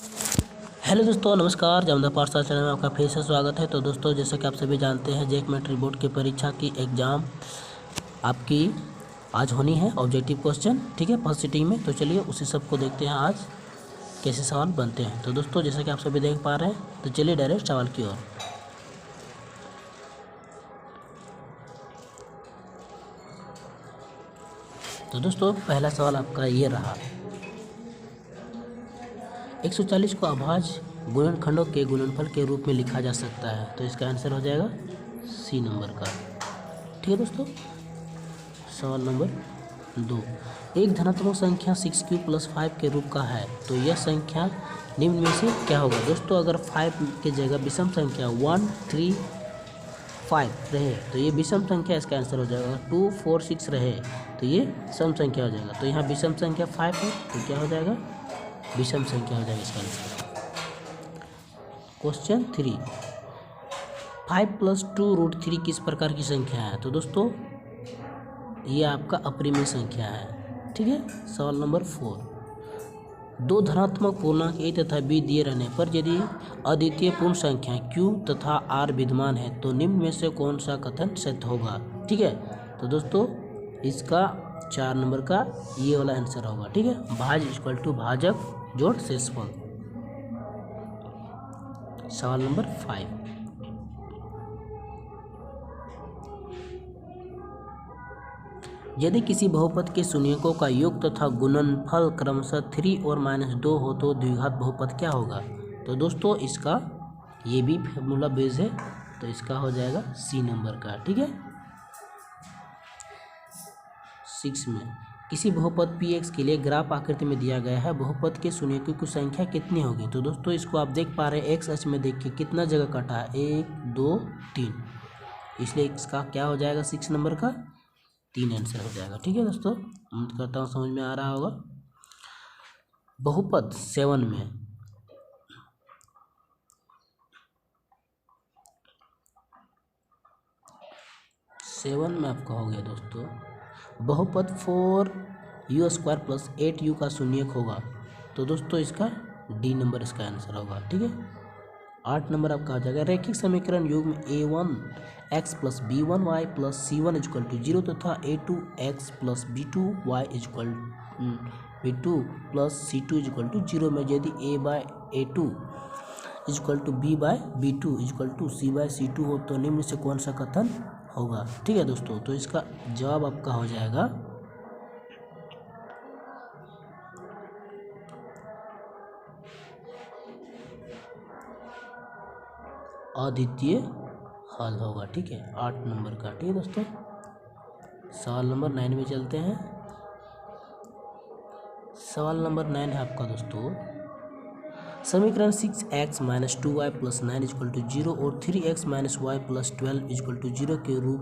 Hello दोस्तों, नमस्कार। जामदा पाठशाला चैनल में आपका फिर से स्वागत है। तो दोस्तों, जैसे कि आप सभी जानते हैं, जेक मैट्रिक बोर्ड की परीक्षा की एग्ज़ाम आपकी आज होनी है, ऑब्जेक्टिव क्वेश्चन, ठीक है, फर्स्ट सिटिंग में। तो चलिए उसी सब को देखते हैं आज कैसे सवाल बनते हैं। तो दोस्तों, जैसे कि आप सभी देख पा रहे हैं, तो चलिए डायरेक्ट सवाल की ओर। तो दोस्तों, पहला सवाल आपका ये रहा, 140 को अभाज्य गुणनखंडों के गुणनफल के रूप में लिखा जा सकता है। तो इसका आंसर हो जाएगा सी नंबर का, ठीक है दोस्तों। सवाल नंबर 2, एक धनात्मक संख्या 6q + 5 के रूप का है, तो यह संख्या निम्न में से क्या होगा। दोस्तों, अगर 5 की जगह विषम संख्या 1, 3, 5 रहे तो ये विषम संख्या, इसका आंसर हो जाएगा। 2, 4, 6 रहे तो ये सम संख्या हो जाएगा। तो यहाँ विषम संख्या 5 है तो क्या हो जाएगा, विषम संख्या हो जाएगा इसका आंसर। क्वेश्चन 3, 5 + 2√3 किस प्रकार की संख्या है। तो दोस्तों, ये आपका अपरिमेय संख्या है, ठीक है। सवाल नंबर 4, दो धनात्मक पूर्णांक a तथा b दिए रहने पर यदि अद्वितीय पूर्ण संख्या q तथा r विद्यमान है तो निम्न में से कौन सा कथन सत्य होगा, ठीक है। तो दोस्तों, इसका 4 नंबर का ये वाला आंसर होगा, ठीक है। भाज्य = भाजक जोड़ शेषफल। सवाल नंबर 5, यदि किसी बहुपद के शून्यकों का योग तथा गुणनफल क्रमशः 3 और -2 हो तो द्विघात बहुपद क्या होगा। तो दोस्तों, इसका ये भी फॉर्मूला बेस है, तो इसका हो जाएगा सी नंबर का, ठीक है। 6 में किसी बहुपद px के लिए ग्राफ आकृति में दिया गया है, बहुपद के शून्यकों की संख्या कितनी होगी। तो दोस्तों, इसको आप देख पा रहे हैं, एक्स अक्ष में देखिए कितना जगह कटा है, 1, 2, 3, इसलिए इसका क्या हो जाएगा, 6 नंबर का 3 आंसर हो जाएगा, ठीक है दोस्तों। उम्मीद करता हूँ समझ में आ रहा होगा। बहुपद 7 में आपका हो गया दोस्तों, बहुपद 4u² + 8u का शून्यक होगा। तो दोस्तों, इसका डी नंबर इसका आंसर होगा, ठीक है। 8 नंबर आपका आ जाएगा, रैखिक समीकरण युग्म a1x + b1y + c1 = 0 तथा a2x + b2y b2 + c2 = 0 में यदि a/a2 = b/b2 = c/c2 हो तो निम्न से कौन सा कथन होगा, ठीक है दोस्तों। तो इसका जवाब आपका हो जाएगा अद्वितीय हल होगा, ठीक है, 8 नंबर का, ठीक है दोस्तों। सवाल नंबर 9 में चलते हैं। सवाल नंबर 9 है आपका दोस्तों, समीकरण 6x - 2y + 9 = 0 और 3x - y + 12 = 0 के रूप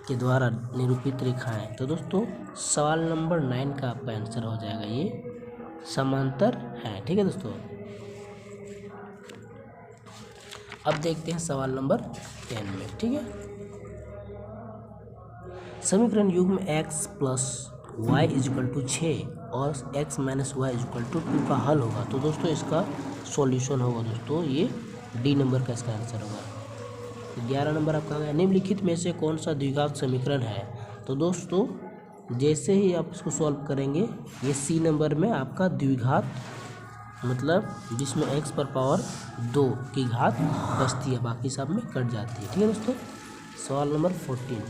के द्वारा निरूपित रेखाएं। तो दोस्तों, सवाल नंबर 9 का आपका आंसर हो जाएगा, ये समांतर है, ठीक है दोस्तों। अब देखते हैं सवाल नंबर 10 में, ठीक है। समीकरण युग्म x + y = 6 और x - y = 2 का हल होगा। तो दोस्तों, इसका सॉल्यूशन होगा दोस्तों, ये डी नंबर का इसका आंसर होगा। 11 नंबर आपका है, निम्नलिखित में से कौन सा द्विघात समीकरण है। तो दोस्तों, जैसे ही आप इसको सॉल्व करेंगे, ये सी नंबर में आपका द्विघात, मतलब जिसमें x⁻2 की घात बचती है, बाकी सब में कट जाती है, ठीक है दोस्तों। सवाल नंबर 14,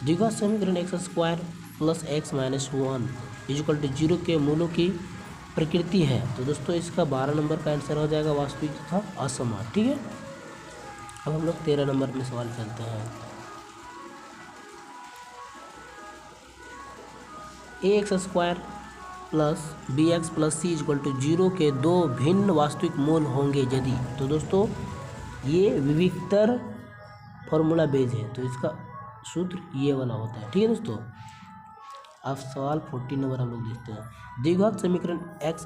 द्विघात समीकरण x² + x - 1 = 0 के मूलों की प्रकृति है। तो दोस्तों, इसका 12 नंबर का आंसर हो जाएगा वास्तविक तथा असमान, ठीक है। अब हम लोग 13 नंबर में सवाल चलते हैं। ax² + bx + c = 0 के दो भिन्न वास्तविक मूल होंगे यदि। तो दोस्तों, ये विविक्तर फॉर्मूला बेस है, तो इसका सूत्र ये वाला होता है, ठीक है दोस्तों। अब सवाल 14 नंबर हम लोग देखते हैं, द्विघात समीकरण x² -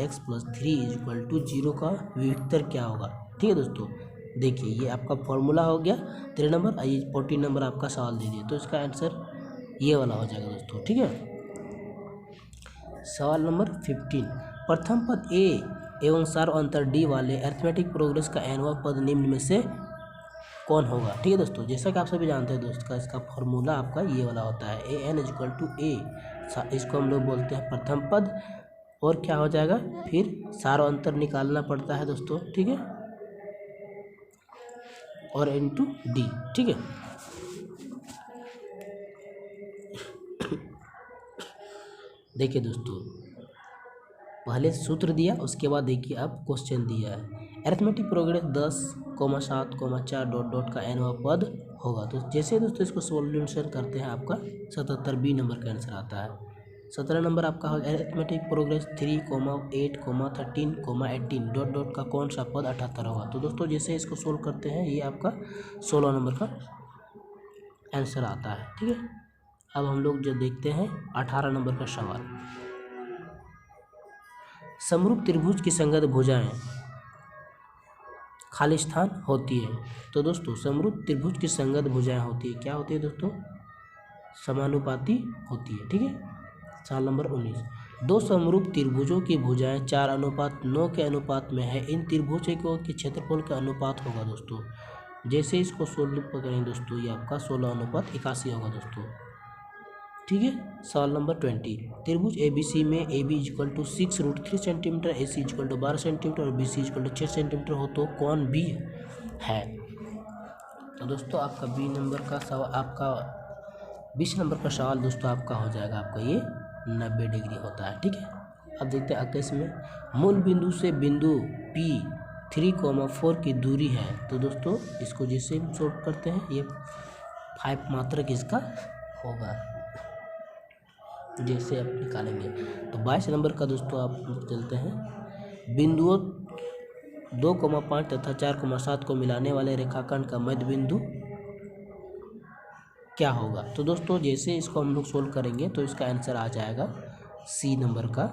x + 3 = 0 का विविक्तर क्या होगा, ठीक है दोस्तों। देखिए, ये आपका फॉर्मूला हो गया 13 नंबर, आइए 14 नंबर आपका सवाल दे दिए, तो इसका आंसर ये वाला हो जाएगा दोस्तों, ठीक है। सवाल नंबर 15, प्रथम पद ए एवं सार अंतर डी वाले अरिथमेटिक प्रोग्रेस का nवां पद निम्न में से कौन होगा। ठीक है दोस्तों, जैसा कि आप सभी जानते हैं दोस्त का इसका फॉर्मूला आपका ये वाला होता है ए एन इक्वल टू ए, इसको हम लोग बोलते हैं प्रथम पद, और क्या हो जाएगा फिर सार अंतर निकालना पड़ता है दोस्तों। ठीक है, और इनटू डी। ठीक है, देखिए दोस्तों पहले सूत्र दिया, उसके बाद देखिए अब क्वेश्चन दिया है अरिथमेटिक प्रोग्रेस 10,7,4 डॉट डॉट का nवां पद होगा। तो जैसे दोस्तों इसको सोल्यूशन करते हैं आपका 77 बी नंबर का आंसर आता है। 17 नंबर आपका हो अरिथमेटिक प्रोग्रेस 3,8,13,18 डॉट डॉट का कौन सा पद 78 होगा। तो दोस्तों जैसे इसको सोल्व करते हैं ये आपका 16 नंबर का आंसर आता है। ठीक है, अब हम लोग जो देखते हैं 18 नंबर का सवाल, समरूप त्रिभुज की संगत भुजाएं खाली स्थान होती है। तो दोस्तों समरूप त्रिभुज की संगत भुजाएं होती है, क्या होती है दोस्तों, समानुपाती होती है। ठीक है, सवाल नंबर 19, दो समरूप त्रिभुजों की भुजाएं 4:9 के अनुपात में है, इन त्रिभुजों के क्षेत्रफल का अनुपात होगा। दोस्तों जैसे इसको सोल्व करेंगे दोस्तों ये आपका 16:81 होगा दोस्तों। ठीक है, सवाल नंबर 20, त्रिभुज ABC में AB equal to 6√3 centimetre, AC equal to 12 centimetre और BC इक्वल टू 6 सेंटीमीटर हो तो कौन B है। तो दोस्तों आपका बी नंबर का सवाल, आपका 20 नंबर का सवाल दोस्तों आपका हो जाएगा, आपका ये 90 डिग्री होता है। ठीक है, अब देखते हैं 21 में, मूल बिंदु से बिंदु P 3,4 की दूरी है। तो दोस्तों इसको जैसे हम सोल्व करते हैं ये 5 मात्रक इसका होगा, जैसे आप निकालेंगे। तो 22 नंबर का दोस्तों आप चलते हैं, बिंदुओं 2,5 तथा 4,7 को मिलाने वाले रेखाखंड का मध्य बिंदु क्या होगा। तो दोस्तों जैसे इसको हम लोग सोल्व करेंगे तो इसका आंसर आ जाएगा सी नंबर का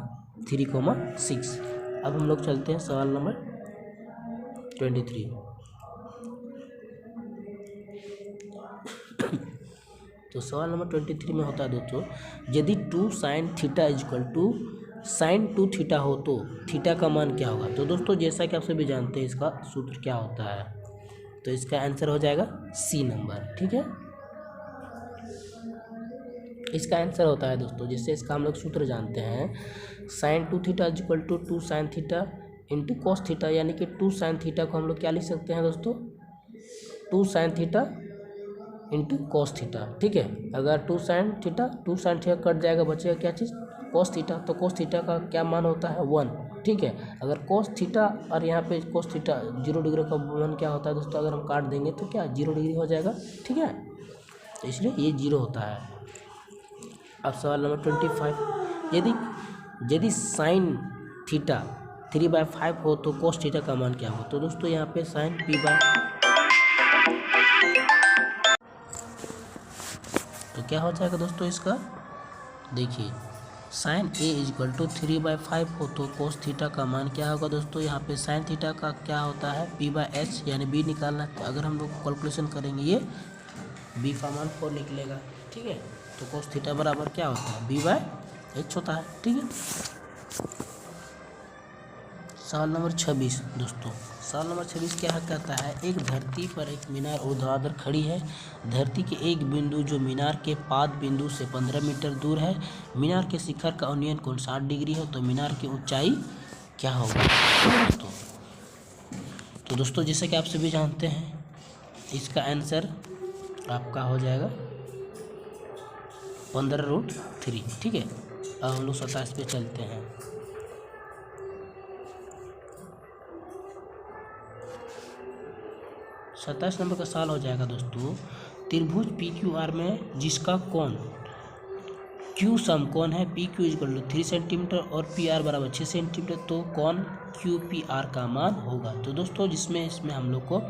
3,6। अब हम लोग चलते हैं सवाल नंबर 23, तो सवाल नंबर 23 में होता है दोस्तों, यदि 2 sin theta equal to sin 2 theta हो तो थीटा का मान क्या होगा। तो दोस्तों जैसा कि आप सभी जानते हैं इसका सूत्र क्या होता है, तो इसका आंसर हो जाएगा सी नंबर। ठीक है, इसका आंसर होता है दोस्तों, जिससे इसका हम लोग सूत्र जानते हैं sin 2 theta equal to 2 sin theta into cos theta, यानी कि 2 sin थीटा को हम लोग क्या लिख सकते हैं दोस्तों, 2 sin theta into cos theta. ठीक है, अगर 2 sin थीटा कट जाएगा, बचेगा क्या चीज़, कॉस थीटा। तो कॉस थीटा का क्या मान होता है 1। ठीक है, अगर कॉस थीटा और यहाँ पे कॉस थीटा 0 डिग्री का मान क्या होता है दोस्तों, अगर हम काट देंगे तो क्या 0 डिग्री हो जाएगा। ठीक है, तो इसलिए ये 0 होता है। अब सवाल नंबर 25, यदि sin थीटा 3/5 हो तो कॉस थीटा का मान क्या हो। तो दोस्तों यहाँ पे sin p/, तो क्या हो जाएगा दोस्तों इसका, देखिए sin A इक्वल टू 3/5 हो तो cos थीटा का मान क्या होगा दोस्तों, यहाँ पे sin थीटा का क्या होता है p/h, यानी b निकालना है। तो अगर हम लोग कैलकुलेशन करेंगे ये b का मान 4 निकलेगा। ठीक है, तो cos थीटा बराबर क्या होता है b/h होता है। ठीक है, सवाल नंबर 26 दोस्तों, सवाल नंबर 26 क्या कहता है, एक धरती पर एक मीनार ऊर्ध्वाधर खड़ी है, धरती के एक बिंदु जो मीनार के पाद बिंदु से 15 मीटर दूर है, मीनार के शिखर का उन्नयन कोण 60 डिग्री है, तो मीनार की ऊंचाई क्या होगी दोस्तों। तो दोस्तों जैसे कि आप सभी जानते हैं इसका आंसर आपका हो जाएगा 15√3। ठीक है, अब हम लोग 27 पे चलते हैं। सत्ताईस नंबर का सवाल हो जाएगा दोस्तों, त्रिभुज PQR में जिसका कोण Q समकोण है, PQ इक्वल टू 3 सेंटीमीटर और PR बराबर 6 सेंटीमीटर, तो कोण QPR का मान होगा। तो दोस्तों इसमें हम लोग को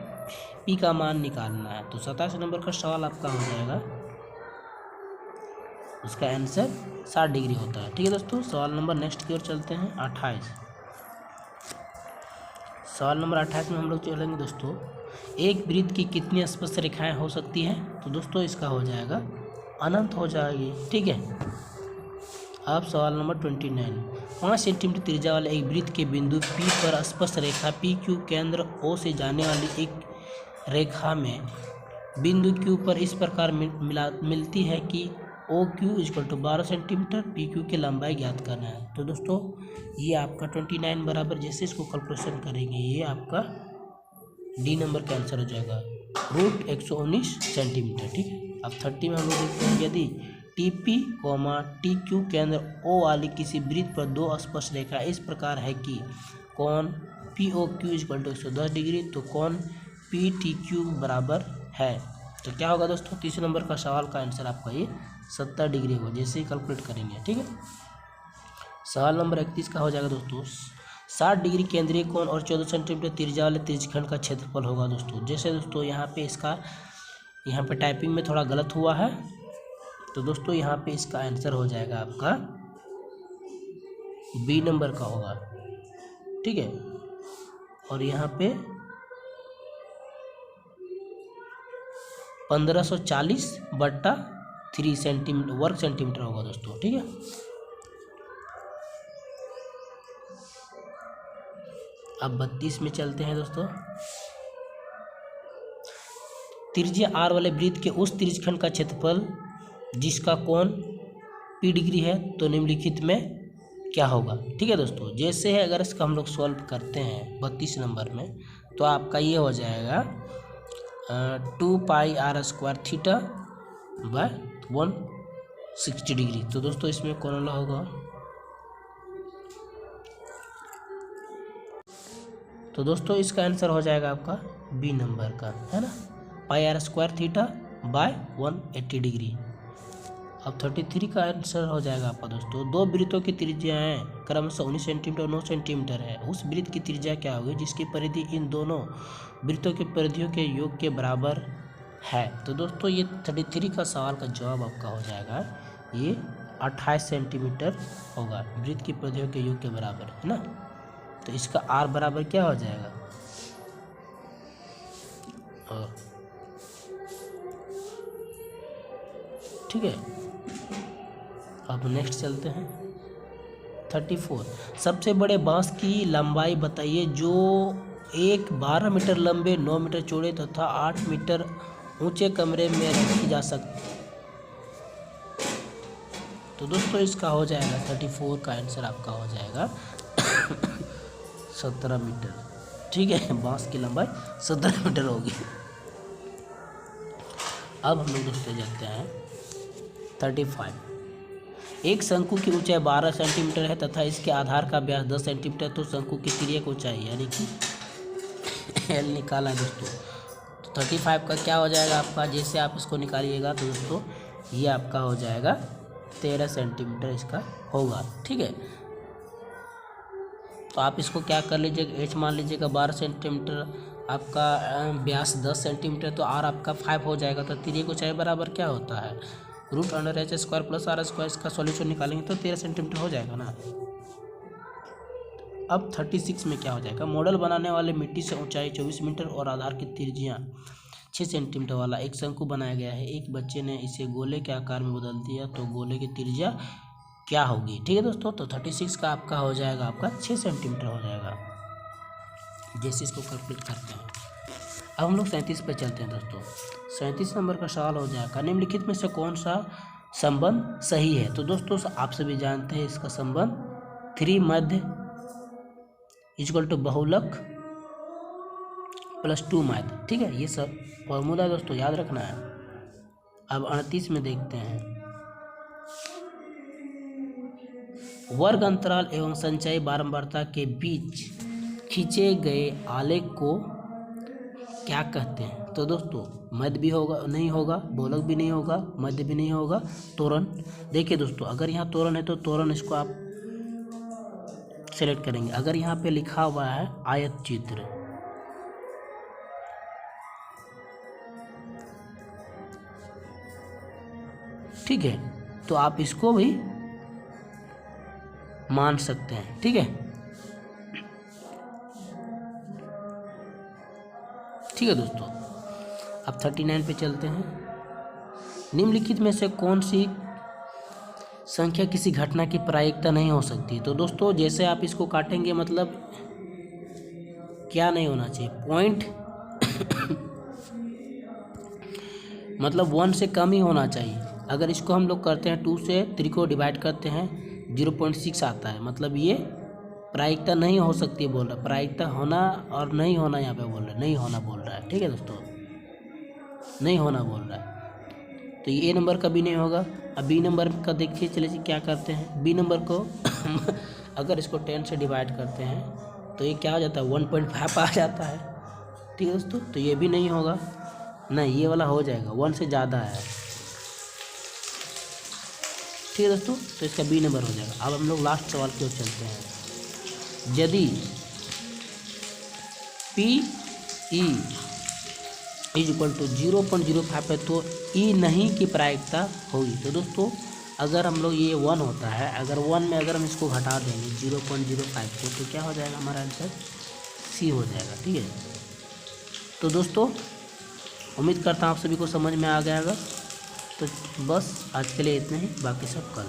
P का मान निकालना है। तो 27 नंबर का सवाल आपका हो जाएगा, उसका आंसर 60 डिग्री होता है। ठीक है दोस्तों, सवाल नंबर नेक्स्ट की ओर चलते हैं 28। सवाल नंबर 28 में हम लोग चलेंगे दोस्तों, एक वृत्त की कितनी स्पर्श रेखाएं हो सकती हैं। तो दोस्तों इसका हो जाएगा अनंत हो जाएगी। ठीक है, अब सवाल नंबर 29। 5 सेंटीमीटर त्रिज्या वाले एक वृत्त के बिंदु P पर स्पर्श रेखा PQ केंद्र O से जाने वाली एक रेखा में बिंदु Q पर इस प्रकार मिलती है कि OQ equal to 12 centimetre, PQ की लंबाई ज्ञात करना है। तो दोस्तों ये आपका 29 बराबर, जैसे इसको कैलकुलेशन करेंगे ये आपका डी नंबर का आंसर हो जाएगा रूट 119 सेंटीमीटर। ठीक है। अब 30 में हम लोग देखते हैं, यदि TP, TQ केंद्र O वाली किसी वृत्त पर दो स्पर्श रेखा इस प्रकार है कि कोण POQ इक्वल टू 110 डिग्री, तो कोण PTQ बराबर है, तो क्या होगा दोस्तों? 30 नंबर का सवाल का आंसर आपका ये 70 डिग्री होगा, जैसे ही कैलकुलेट करेंगे। ठीक है। सवाल नंबर 31 का हो जाएगा दोस्तों, 60 डिग्री केंद्रीय कोण और 14 सेंटीमीटर त्रिज्या वाले त्रिज्यखंड का क्षेत्रफल होगा दोस्तों। जैसे दोस्तों यहाँ पे टाइपिंग में थोड़ा गलत हुआ है, तो दोस्तों यहाँ पे इसका आंसर हो जाएगा आपका बी नंबर का होगा। ठीक है। और यहाँ पे 1540/3 सेंटीमीटर वर्ग सेंटीमीटर होगा दोस्तों। ठीक है। अब 32 में चलते हैं दोस्तों। त्रिज्या R वाले वृत्त के उस त्रिज्यखंड का क्षेत्रफल जिसका कोण P डिग्री है, तो निम्नलिखित में क्या होगा? ठीक है दोस्तों। जैसे है, अगर इसका हम लोग सॉल्व करते हैं 32 नंबर में, तो आपका ये हो जाएगा 2πr² थीटा बाय 160 डिग्री। तो दोस्तों इसमें कौन वाला होगा? तो दोस्तों इसका आंसर हो जाएगा आपका बी नंबर का, है ना, πr² थीटा बाय 180 डिग्री। अब 33 का आंसर हो जाएगा आपका दोस्तों, दो वृत्तों की त्रिज्याएं क्रमशः 19 सेंटीमीटर और 9 सेंटीमीटर है। उस वृत्त की त्रिज्या क्या होगी जिसकी परिधि इन दोनों वृत्तों के परिधियों के योग के बराबर है? तो दोस्तों ये 33 का सवाल का जवाब आपका हो जाएगा ये 28 सेंटीमीटर होगा, वृत्त की परिधियों के योग के बराबर, है ना। तो इसका R बराबर क्या हो जाएगा? ठीक है। अब नेक्स्ट चलते हैं 34। सबसे बड़े बांस की लंबाई बताइए जो एक 12 मीटर लंबे, 9 मीटर चौड़े तथा 8 मीटर ऊंचे कमरे में रखी जा सकती। तो दोस्तों इसका हो जाएगा 34 का आंसर आपका हो जाएगा 17 मीटर। ठीक है। बांस की लंबाई 17 मीटर होगी। अब हम लोग दोस्तों जाते हैं 35। एक शंकु की ऊंचाई 12 सेंटीमीटर है तथा इसके आधार का व्यास 10 सेंटीमीटर, तो शंकु की तिर्यक ऊंचाई यानी कि एल निकाला है दोस्तों। तो 35 का क्या हो जाएगा आपका? जैसे आप इसको निकालिएगा तो दोस्तों ये आपका हो जाएगा 13 सेंटीमीटर इसका होगा। ठीक है। तो आप इसको क्या कर लीजिएगा, एच मान लीजिएगा 12 सेंटीमीटर, आपका व्यास 10 सेंटीमीटर, तो आर आपका 5 हो जाएगा। तो तिर्यक ऊंचाई बराबर क्या होता है? √h² + r²। इसका सॉल्यूशन निकालेंगे तो 13 सेंटीमीटर हो जाएगा ना। अब 36 में क्या हो जाएगा? मॉडल बनाने वाले मिट्टी से ऊंचाई 24 मीटर और आधार की त्रिज्या 6 सेंटीमीटर वाला एक शंकु बनाया गया है। एक बच्चे ने इसे गोले के आकार में बदल दिया, तो गोले की त्रिज्या क्या होगी? ठीक है दोस्तों। तो 36 का आपका हो जाएगा आपका 6 सेंटीमीटर हो जाएगा, जैसे इसको कैलकुलेट करते हैं। अब हम लोग 37 पे चलते हैं दोस्तों। 37 नंबर का सवाल हो जाएगा, निम्नलिखित में से कौन सा संबंध सही है? तो दोस्तों आप सभी जानते हैं इसका संबंध 3 मध्य = बहुलक + 2 मध्य। ठीक है। ये सब फॉर्मूला दोस्तों याद रखना है। अब 38 में देखते हैं, वर्ग अंतराल एवं संचयी बारंबारता के बीच खींचे गए आलेख को क्या कहते हैं? तो दोस्तों मध्य भी होगा नहीं होगा, बहुलक भी नहीं होगा, मध्य भी नहीं होगा, त्वरण। देखिए दोस्तों अगर यहाँ त्वरण है तो त्वरण इसको आप सेलेक्ट करेंगे। अगर यहाँ पे लिखा हुआ है आयत चित्र, ठीक है, तो आप इसको भी मान सकते हैं। ठीक है। ठीक है दोस्तों। अब 39 पे चलते हैं। निम्नलिखित में से कौन सी संख्या किसी घटना की प्रायिकता नहीं हो सकती। तो दोस्तों जैसे आप इसको काटेंगे मतलब क्या नहीं होना चाहिए, पॉइंट मतलब 1 से कम ही होना चाहिए। अगर इसको हम लोग करते हैं 2 से 3 को डिवाइड करते हैं 0.6 आता है, मतलब ये प्रायिकता नहीं हो सकती बोल रहा है। प्रायिकता होना और नहीं होना यहाँ पे बोल रहा है, नहीं होना बोल रहा है। ठीक है दोस्तों, नहीं होना बोल रहा है, तो ये ए नंबर का भी नहीं होगा। अब बी नंबर का देखिए, चलिए क्या करते हैं, बी नंबर को अगर इसको 10 से डिवाइड करते हैं तो ये क्या हो जाता है 1.5 आ जाता है। ठीक है दोस्तों, तो ये भी नहीं होगा, नहीं ये वाला हो जाएगा, 1 से ज़्यादा है। ठीक है दोस्तों, तो इसका बी नंबर हो जाएगा। अब हम लोग लास्ट सवाल की ओर चलते हैं। यदि P E is equal to 0.05 है तो ई नहीं की प्रायिकता होगी। तो दोस्तों अगर हम लोग ये 1 होता है, अगर 1 में अगर हम इसको घटा देंगे 0.05 को तो क्या हो जाएगा हमारा आंसर, सी हो जाएगा। ठीक है, तो दोस्तों उम्मीद करता हूँ आप सभी को समझ में आ गया होगा। तो बस आज के लिए इतना ही, बाकी सब कल।